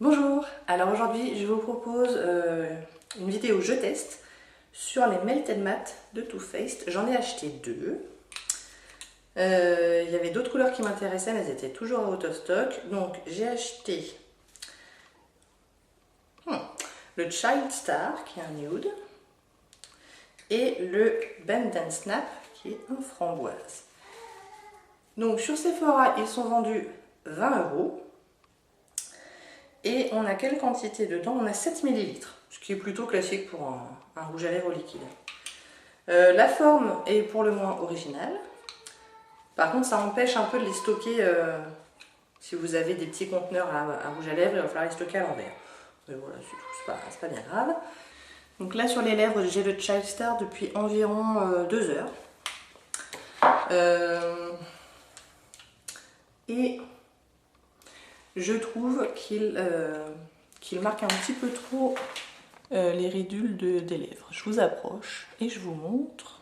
Bonjour, alors aujourd'hui je vous propose une vidéo je teste sur les Melted Matte de Too Faced. J'en ai acheté deux. Il y avait d'autres couleurs qui m'intéressaient mais elles étaient toujours out of stock. Donc j'ai acheté le Child Star qui est un nude et le Bend and Snap qui est un framboise. Donc sur Sephora ils sont vendus 20 €. Et on a quelle quantité dedans? On a 7 ml, ce qui est plutôt classique pour un rouge à lèvres liquide. La forme est pour le moins originale. Par contre, ça empêche un peu de les stocker. Si vous avez des petits conteneurs à rouge à lèvres, il va falloir les stocker à l'envers. Mais voilà, c'est tout, c'est pas bien grave. Donc là, sur les lèvres, j'ai le Child Star depuis environ 2 heures. Et je trouve qu'il marque un petit peu trop les ridules des lèvres. Je vous approche et je vous montre.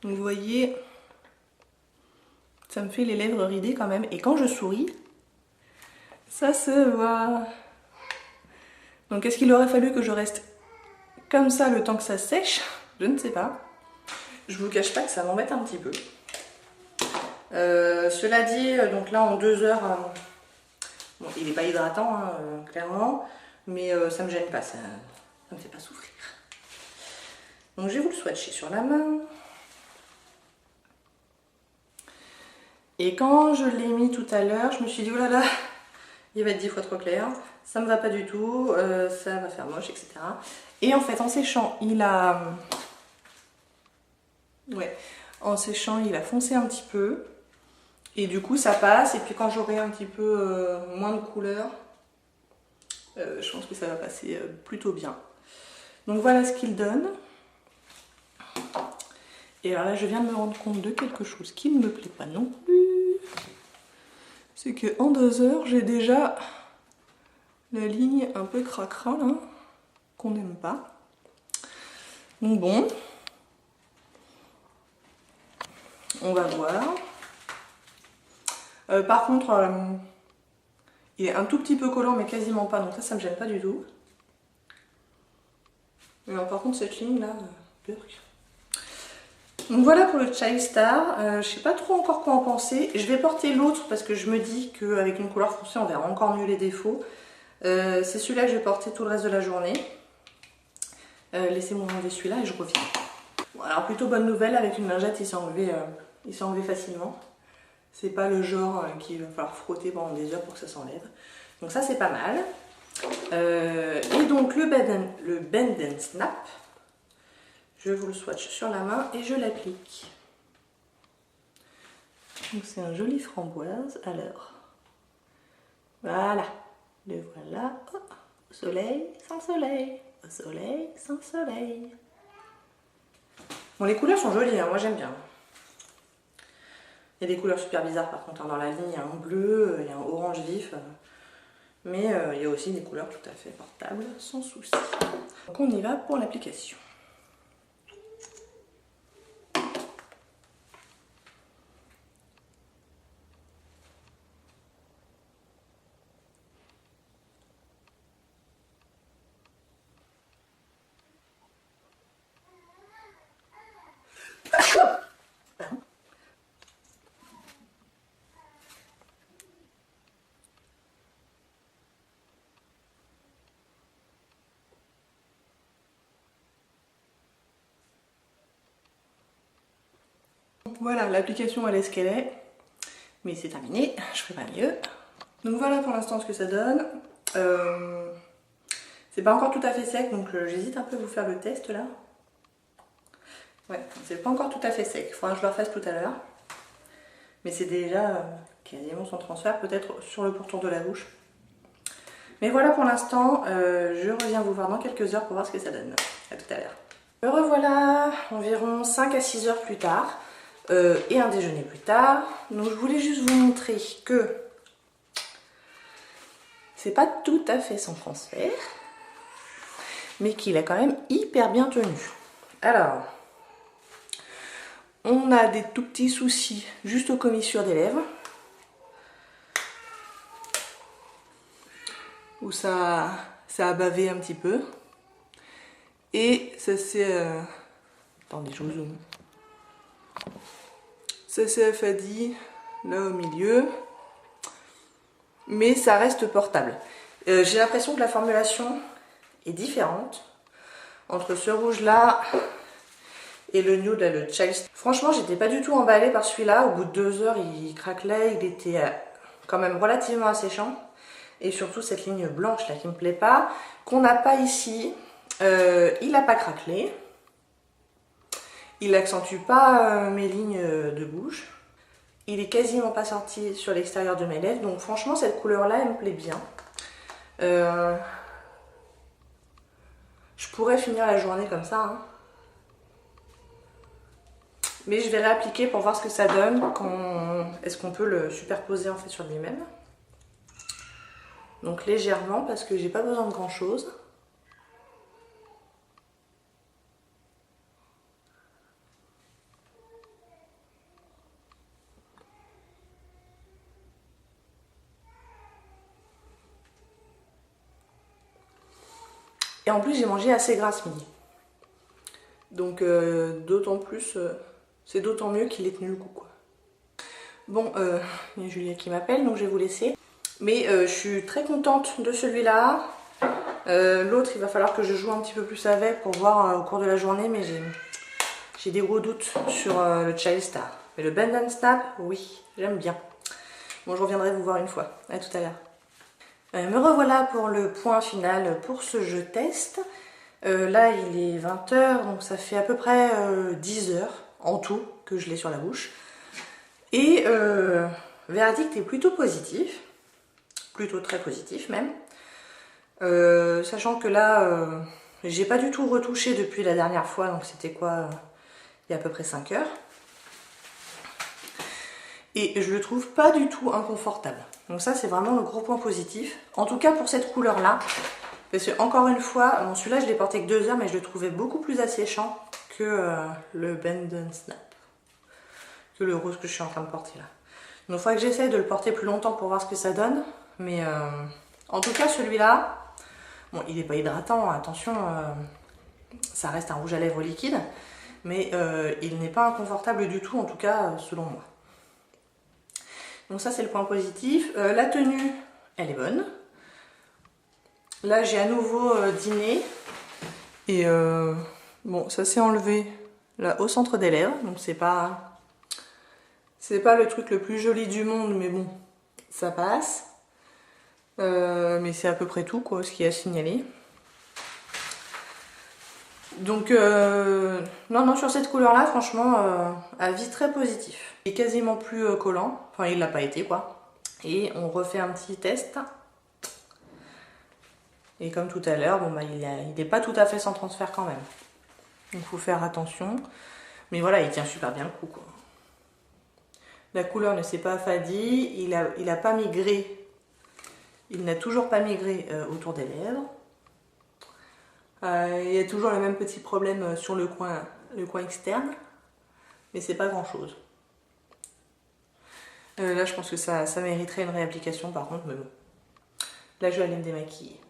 Donc vous voyez, ça me fait les lèvres ridées quand même. Et quand je souris, ça se voit. Donc est-ce qu'il aurait fallu que je reste comme ça le temps que ça sèche? Je ne sais pas. Je vous cache pas que ça m'embête un petit peu. Cela dit, donc là en 2 heures, bon, il n'est pas hydratant hein, clairement, mais ça me gêne pas, ça me fait pas souffrir. Donc je vais vous le swatcher sur la main. Et quand je l'ai mis tout à l'heure, je me suis dit oh là là, il va être 10 fois trop clair, ça me va pas du tout, ça va faire moche, etc. Et en fait en séchant, il a... Ouais, en séchant, il a foncé un petit peu. Et du coup ça passe, et puis quand j'aurai un petit peu moins de couleur, je pense que ça va passer plutôt bien. Donc voilà ce qu'il donne. Et alors là je viens de me rendre compte de quelque chose qui ne me plaît pas non plus. C'est qu'en 2 heures j'ai déjà la ligne un peu cracra là, qu'on n'aime pas. Donc bon, on va voir. Par contre, il est un tout petit peu collant mais quasiment pas, donc ça me gêne pas du tout. Mais par contre cette ligne là, burk. Donc voilà pour le Child Star, je sais pas trop encore quoi en penser. Je vais porter l'autre parce que je me dis qu'avec une couleur foncée on verra encore mieux les défauts. C'est celui-là que je vais porter tout le reste de la journée. Laissez-moi enlever celui-là et je reviens. Bon, alors plutôt bonne nouvelle, avec une lingette il s'est enlevé facilement. C'est pas le genre qu'il va falloir frotter pendant des heures pour que ça s'enlève. Donc ça c'est pas mal. Et donc le Bend and Snap, je vous le swatch sur la main et je l'applique. Donc c'est un joli framboise. Alors, voilà, le voilà. Oh, au soleil, sans soleil. Au soleil, sans soleil. Bon, les couleurs sont jolies, hein, moi j'aime bien. Il y a des couleurs super bizarres par contre, hein. Dans la ligne il y a un bleu, il y a un orange vif. Mais il y a aussi des couleurs tout à fait portables, sans souci. Donc on y va pour l'application. Voilà, l'application elle est ce qu'elle est, mais c'est terminé, je ferai pas mieux. Donc voilà pour l'instant ce que ça donne. C'est pas encore tout à fait sec, donc j'hésite un peu à vous faire le test là. Ouais, c'est pas encore tout à fait sec, il faudra que je le refasse tout à l'heure. Mais c'est déjà quasiment sans transfert, peut-être sur le pourtour de la bouche. Mais voilà pour l'instant, je reviens vous voir dans quelques heures pour voir ce que ça donne. A tout à l'heure. Me revoilà environ 5 à 6 heures plus tard. Et un déjeuner plus tard. Donc je voulais juste vous montrer que c'est pas tout à fait sans transfert, mais qu'il a quand même hyper bien tenu. Alors, on a des tout petits soucis juste aux commissures des lèvres. où ça a bavé un petit peu. Et ça s'est... Attendez, je vous zoome. Ça s'est affadi là au milieu. Mais ça reste portable. J'ai l'impression que la formulation est différente entre ce rouge là et le nude là, le Child's. Franchement, j'étais pas du tout emballée par celui-là. Au bout de 2 heures, il craquelait, il était quand même relativement asséchant. Et surtout cette ligne blanche là qui me plaît pas, qu'on n'a pas ici. Il n'a pas craquelé. Il accentue pas mes lignes de bouche. Il est quasiment pas sorti sur l'extérieur de mes lèvres. Donc franchement, cette couleur-là, elle me plaît bien. Je pourrais finir la journée comme ça. Hein. Mais je vais réappliquer pour voir ce que ça donne. Est-ce qu'on peut le superposer en fait sur lui-même? Donc légèrement parce que j'ai pas besoin de grand chose. Et en plus j'ai mangé assez gras ce midi. Donc d'autant plus, c'est d'autant mieux qu'il ait tenu le coup quoi. Bon, il y a Julia qui m'appelle donc je vais vous laisser. Mais je suis très contente de celui-là. L'autre il va falloir que je joue un petit peu plus avec pour voir au cours de la journée. Mais j'ai des gros doutes sur le Child Star. Mais le Bend and Snap, oui, j'aime bien. Bon, je reviendrai vous voir une fois. À tout à l'heure. Me revoilà pour le point final pour ce jeu test. Là il est 20 h, donc ça fait à peu près 10 heures en tout que je l'ai sur la bouche. Et verdict est plutôt positif, plutôt très positif même. Sachant que là, j'ai pas du tout retouché depuis la dernière fois, donc c'était quoi, il y a à peu près 5 heures. Et je le trouve pas du tout inconfortable. Donc ça c'est vraiment le gros point positif. En tout cas pour cette couleur là. Parce que encore une fois, bon, celui-là je l'ai porté que 2 heures mais je le trouvais beaucoup plus asséchant que le Bend and Snap. Que le rose que je suis en train de porter là. Donc il faudrait que j'essaye de le porter plus longtemps pour voir ce que ça donne. Mais en tout cas celui-là, bon il n'est pas hydratant, attention, ça reste un rouge à lèvres liquide. Mais il n'est pas inconfortable du tout, en tout cas selon moi. Donc ça c'est le point positif. La tenue, elle est bonne. Là j'ai à nouveau dîné. Et bon, ça s'est enlevé là au centre des lèvres. Donc c'est pas le truc le plus joli du monde, mais bon, ça passe. Mais c'est à peu près tout quoi, ce qu'il y a à signaler. Donc non, sur cette couleur là, franchement, avis très positif. Il est quasiment plus collant, enfin il l'a pas été quoi. Et on refait un petit test. Et comme tout à l'heure, bon bah il n'est pas tout à fait sans transfert quand même. Donc il faut faire attention. Mais voilà, il tient super bien le coup quoi. La couleur ne s'est pas affadie, il a pas migré. Il n'a toujours pas migré autour des lèvres. Il y a toujours le même petit problème sur le coin externe, mais c'est pas grand chose. Là je pense que ça mériterait une réapplication par contre, mais bon. Là je vais aller me démaquiller.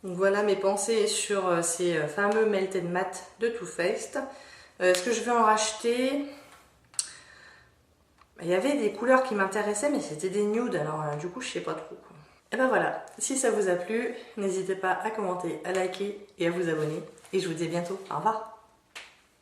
Donc voilà mes pensées sur ces fameux Melted Matte de Too Faced. Est-ce que je vais en racheter? Il y avait des couleurs qui m'intéressaient mais c'était des nudes, alors du coup je sais pas trop. Et ben voilà, si ça vous a plu, n'hésitez pas à commenter, à liker et à vous abonner. Et je vous dis à bientôt, au revoir.